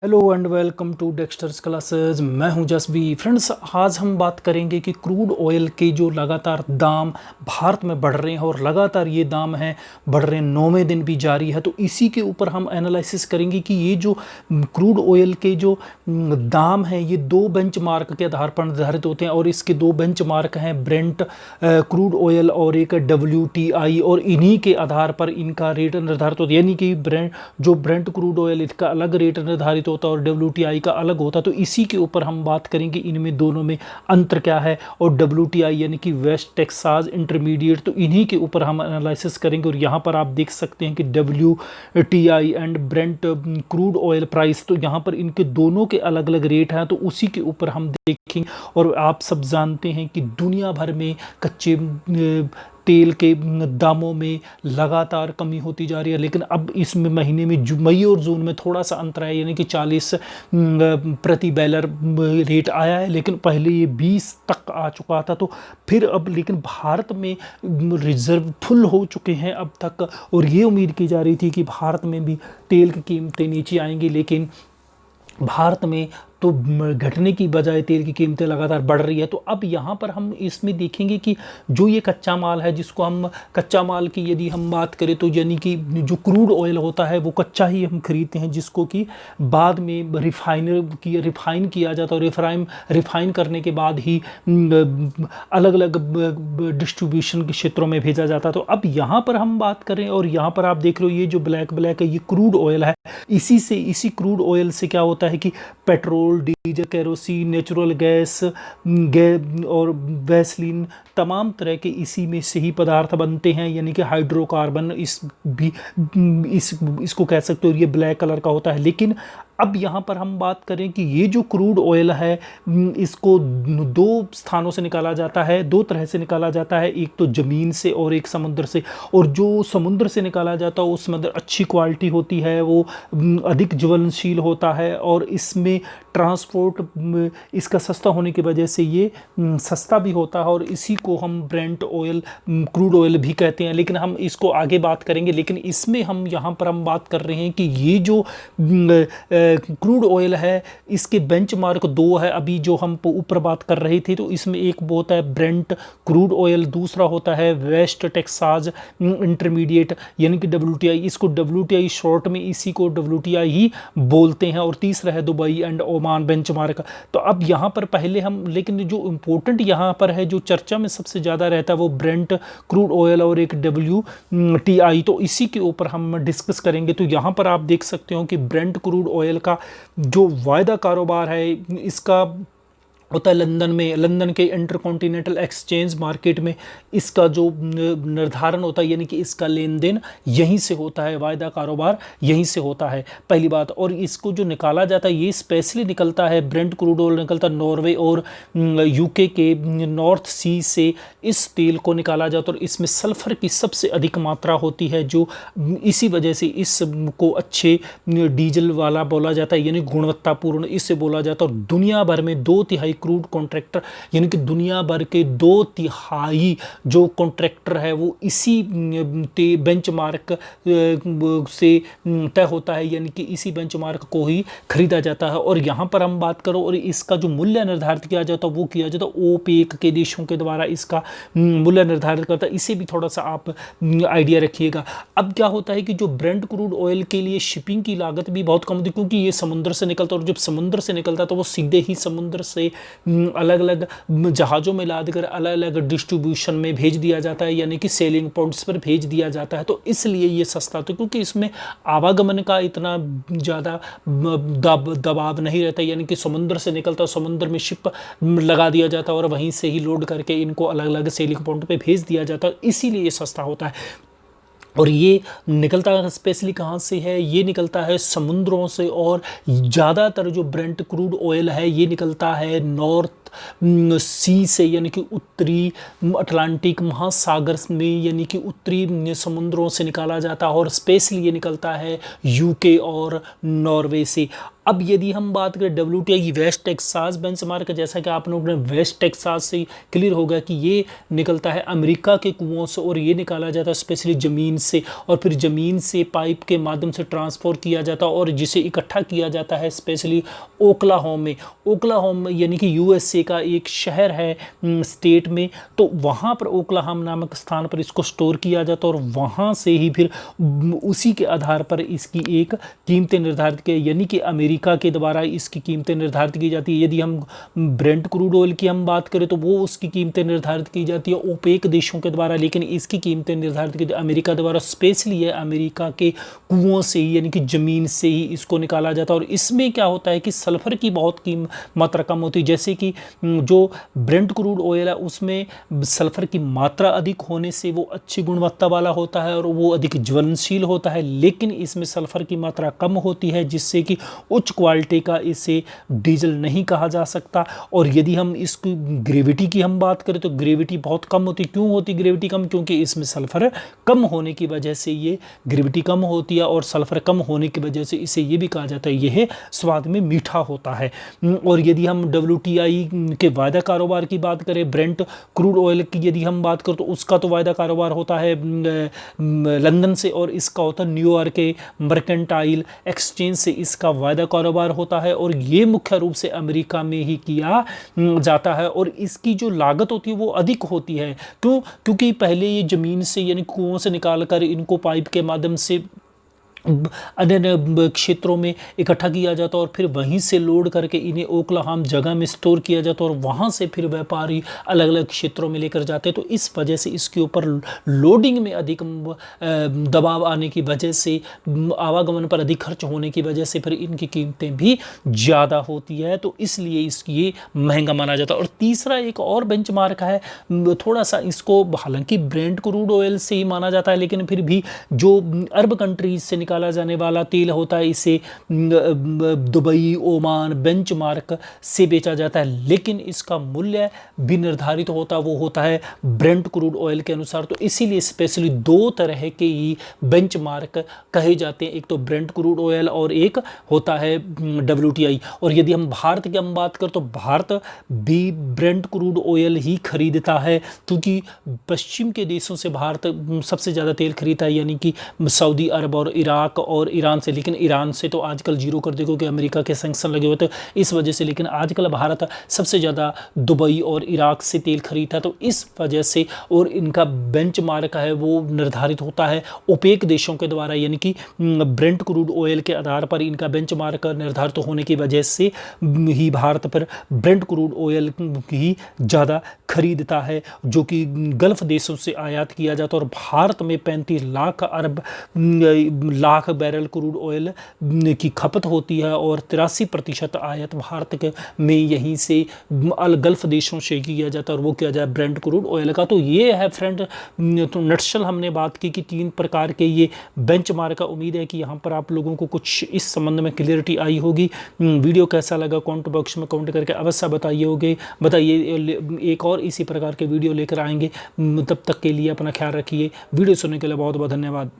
Hello and welcome to Dexter's classes. मैं हूं जसबी। Friends, आज हम बात करेंगे कि क्रूड ऑयल के जो लगातार दाम भारत में बढ़ रहे हैं और लगातार ये दाम हैं बढ़ रहे हैं, 9वें दिन भी जारी है। तो इसी के ऊपर हम एनालिसिस करेंगे कि ये जो क्रूड ऑयल के जो दाम हैं ये दो बेंचमार्क के आधार पर निर्धारित होते हैं और इसके दो बेंचमार्क हैं, ब्रेंट क्रूड ऑयल और एक WTI, और इन्हीं के आधार पर इनका रेट निर्धारित होता है। यानी कि ब्रेंट क्रूड ऑयल इसका अलग रेट निर्धारित होता है और WTI का अलग होता है। तो इसी के ऊपर हम बात करेंगे इनमें दोनों में अंतर क्या है, और WTI यानी कि वेस्ट टेक्सास इंटरमीडिएट, तो इन्हीं के ऊपर हम एनालिसिस करेंगे। और यहाँ पर आप देख सकते हैं कि WTI and Brent crude oil price, तो यहाँ पर इनके दोनों के अलग अलग रेट हैं, तो उसी के ऊपर हम देखेंगे। और आप सब जानते हैं कि दुनिया भर में कच्चे तेल के दामों में लगातार कमी होती जा रही है, लेकिन अब इस महीने में मई और जून में थोड़ा सा अंतर है, यानी कि 40 प्रति बैरल रेट आया है, लेकिन पहले ये 20 तक आ चुका था। तो फिर अब लेकिन भारत में रिजर्व फुल हो चुके हैं अब तक, और ये उम्मीद की जा रही थी कि भारत में भी तेल की कीमतें नीचे आएंगी, लेकिन भारत में तो घटने की बजाय तेल की कीमतें लगातार बढ़ रही है। तो अब यहाँ पर हम इसमें देखेंगे कि जो ये कच्चा माल है, जिसको हम कच्चा माल की यदि हम बात करें तो यानी कि जो क्रूड ऑयल होता है वो कच्चा ही हम खरीदते हैं, जिसको कि बाद में रिफाइन किया जाता है, और रिफाइन करने के बाद ही अलग अलग डिस्ट्रीब्यूशन के क्षेत्रों में भेजा जाता है। तो अब यहाँ पर हम बात करें, और यहाँ पर आप देख रहे हो ये जो ब्लैक है ये क्रूड ऑयल है। इसी क्रूड ऑयल से क्या होता है कि petrol, diesel, kerosene, natural gas और वैसलीन, तमाम तरह के इसी में से ही पदार्थ बनते हैं, यानी कि हाइड्रोकार्बन इसको कह सकते हो, ये ब्लैक कलर का होता है। लेकिन अब यहाँ पर हम बात करें कि ये जो क्रूड ऑयल है इसको दो स्थानों से निकाला जाता है, दो तरह से निकाला जाता है, एक तो ज़मीन से और एक समुद्र से। और जो समुद्र से निकाला जाता है उसमें अच्छी क्वालिटी होती है, वो अधिक ज्वलनशील होता है, और इसमें ट्रांसपोर्ट इसका सस्ता होने की वजह से ये सस्ता भी होता है, और इसी को हम ब्रेंट ऑयल क्रूड ऑयल भी कहते हैं। लेकिन हम इसको आगे बात करेंगे, लेकिन इसमें हम यहाँ पर हम बात कर रहे हैं कि ये जो क्रूड ऑयल है इसके बेंचमार्क दो है। अभी जो हम ऊपर बात कर रहे थे तो इसमें एक होता है ब्रेंट क्रूड ऑयल, दूसरा होता है वेस्ट टेक्सास इंटरमीडिएट यानी कि WTI। इसको WTI शॉर्ट में इसी को WTI ही बोलते हैं, और तीसरा है दुबई एंड ओमान बेंचमार्क। तो अब यहाँ पर पहले हम, लेकिन जो इम्पोर्टेंट यहाँ पर है, जो चर्चा में सबसे ज़्यादा रहता है वो ब्रेंट क्रूड ऑयल और एक WTI, तो इसी के ऊपर हम डिस्कस करेंगे। तो यहाँ पर आप देख सकते हो कि ब्रेंट क्रूड ऑयल का जो वायदा कारोबार है इसका होता है लंदन के इंटरकॉन्टिनेंटल एक्सचेंज मार्केट में। इसका जो निर्धारण होता है, यानी कि इसका लेन देन यहीं से होता है, वायदा कारोबार यहीं से होता है, पहली बात। और इसको जो निकाला जाता है ये स्पेशली निकलता है, ब्रेंट क्रूड ऑयल निकलता है नॉर्वे और UK के नॉर्थ सी से इस तेल को निकाला जाता है, और इसमें सल्फर की सबसे अधिक मात्रा होती है, जो इसी वजह से इसको अच्छे डीजल वाला बोला जाता है, यानी गुणवत्तापूर्ण इससे बोला जाता है। और दुनिया भर में 2/3 क्रूड कॉन्ट्रैक्टर, यानी कि दुनिया भर के 2/3 जो कॉन्ट्रैक्टर है वो इसी बेंचमार्क से तय होता है, यानी कि इसी बेंचमार्क को ही खरीदा जाता है। और यहाँ पर हम बात करो, और इसका जो मूल्य निर्धारित किया जाता है वो किया जाता है OPEC के देशों के द्वारा, इसका मूल्य निर्धारित करता है। इसे भी थोड़ा सा आप आइडिया रखिएगा। अब क्या होता है कि जो ब्रेंट क्रूड ऑयल के लिए शिपिंग की लागत भी बहुत कम होती है, क्योंकि ये समुद्र से निकलता है, और जब समुद्र से निकलता है तो वो सीधे ही समुद्र से अलग अलग जहाज़ों में लाद कर अलग अलग डिस्ट्रीब्यूशन में भेज दिया जाता है, यानी कि सेलिंग पॉइंट्स पर भेज दिया जाता है। तो इसलिए ये सस्ता होता है, क्योंकि इसमें आवागमन का इतना ज़्यादा दबाव नहीं रहता, यानी कि समुद्र से निकलता है, समुद्र में शिप लगा दिया जाता है और वहीं से ही लोड करके इनको अलग अलग सेलिंग पॉइंट पे भेज दिया जाता है, इसीलिए ये सस्ता होता है। और ये निकलता स्पेशली कहाँ से है, ये निकलता है समुद्रों से, और ज़्यादातर जो ब्रेंट क्रूड ऑयल है ये निकलता है नॉर्थ सी से यानी कि उत्तरी अटलांटिक महासागर में यानी कि उत्तरी समुद्रों से निकाला जाता है और स्पेशली ये निकलता है यूके और नॉर्वे से। अब यदि हम बात करें WTI वेस्ट टेक्सास बेंचमार्क, जैसा कि आप लोगों ने वेस्ट टेक्सास से क्लियर होगा कि ये निकलता है अमेरिका के कुओं से और ये निकाला जाता है स्पेशली ज़मीन से, और फिर ज़मीन से पाइप के माध्यम से ट्रांसफर किया जाता है और जिसे इकट्ठा किया जाता है स्पेशली ओक्लाहोमा यानी कि USA का एक शहर है स्टेट में, तो वहाँ पर ओक्लाहोमा नामक स्थान पर इसको स्टोर किया जाता है और वहाँ से ही फिर उसी के आधार पर इसकी एक कीमतें निर्धारित की, यानी कि अमेरिका के द्वारा इसकी कीमतें निर्धारित की जाती है। यदि हम ब्रेंट क्रूड ऑयल की हम बात करें तो वो उसकी कीमतें निर्धारित की जाती है ओपेक देशों के द्वारा, लेकिन इसकी कीमतें निर्धारित की अमेरिका द्वारा। स्पेशली है अमेरिका के कुओं से ही यानी कि ज़मीन से ही इसको निकाला जाता है। और इसमें क्या होता है कि सल्फर की बहुत मात्रा कम होती है, जैसे कि जो ब्रेंट क्रूड ऑयल है उसमें सल्फर की मात्रा अधिक होने से वो अच्छी गुणवत्ता वाला होता है और वो अधिक ज्वलनशील होता है, लेकिन इसमें सल्फर की मात्रा कम होती है जिससे कि उच्च क्वालिटी का इसे डीजल नहीं कहा जा सकता। और यदि हम इसकी ग्रेविटी की हम बात करें तो ग्रेविटी बहुत कम होती। क्यों होती ग्रेविटी कम? क्योंकि इसमें सल्फर कम होने की वजह से ये ग्रेविटी कम होती है और सल्फर कम होने की वजह से इसे ये भी कहा जाता है यह स्वाद में मीठा होता है। और यदि हम WTI के वायदा कारोबार की बात करें, ब्रेंट क्रूड ऑयल की यदि हम बात करें तो उसका तो वायदा कारोबार होता है लंदन से और इसका होता है न्यूयॉर्क के मर्केंटाइल एक्सचेंज से इसका वायदा कारोबार होता है और ये मुख्य रूप से अमेरिका में ही किया जाता है। और इसकी जो लागत होती है वो अधिक होती है। क्यों? क्योंकि पहले ये ज़मीन से यानी कुओं से निकाल कर इनको पाइप के माध्यम से अन्य क्षेत्रों में इकट्ठा किया जाता और फिर वहीं से लोड करके इन्हें ओक्लाहोमा जगह में स्टोर किया जाता और वहाँ से फिर व्यापारी अलग अलग क्षेत्रों में लेकर जाते। तो इस वजह से इसके ऊपर लोडिंग में अधिक दबाव आने की वजह से, आवागमन पर अधिक खर्च होने की वजह से फिर इनकी कीमतें भी ज़्यादा होती है, तो इसलिए ये महंगा माना जाता है। और तीसरा एक और बेंचमार्क है, थोड़ा सा इसको हालांकि ब्रेंट क्रूड ऑयल से ही माना जाता है लेकिन फिर भी जो अरब कंट्रीज से निकाला जाने वाला तेल होता है इसे दुबई, ओमान बेंचमार्क से बेचा जाता है, लेकिन इसका मूल्य भी निर्धारित होता वो होता है ब्रेंट क्रूड ऑयल के अनुसार। तो इसीलिए स्पेशली दो तरह के ही बेंचमार्क कहे जाते हैं, एक तो ब्रेंट क्रूड ऑयल और एक होता है WTI। और यदि हम भारत की हम बात करें तो भारत भी ब्रेंट क्रूड ऑयल ही खरीदता है, क्योंकि पश्चिम के देशों से भारत सबसे ज़्यादा तेल खरीदता है, यानी कि सऊदी अरब और इराक और ईरान से। लेकिन ईरान से तो आजकल जीरो कर देखो कि अमेरिका के सैंक्शन लगे हुए थे इस वजह से, लेकिन आजकल भारत सबसे ज़्यादा दुबई और इराक से तेल खरीदता है। तो इस वजह से और इनका बेंचमार्क है वो निर्धारित होता है ओपेक देशों के द्वारा, यानी कि ब्रेंट क्रूड ऑयल के आधार पर इनका बेंचमार्क निर्धारित होने की वजह से ही भारत पर ब्रेंट क्रूड ऑयल ही ज़्यादा खरीदता है, जो कि गल्फ देशों से आयात किया जाता है। और भारत में 35 लाख बैरल क्रूड ऑयल की खपत होती है और 83% आयात भारत में यहीं से गल्फ देशों से किया जाता है और वो किया जाए ब्रेंट क्रूड ऑयल का। तो ये है फ्रेंड, तो नटशल हमने बात की कि 3 प्रकार के ये बेंचमार्क का। उम्मीद है कि यहाँ पर आप लोगों को कुछ इस संबंध में क्लियरिटी आई होगी। वीडियो कैसा लगा कमेंट बॉक्स में कमेंट करके अवश्य बताइए। एक और इसी प्रकार के वीडियो लेकर आएंगे, तब तक के लिए अपना ख्याल रखिए। वीडियो सुनने के लिए बहुत बहुत धन्यवाद।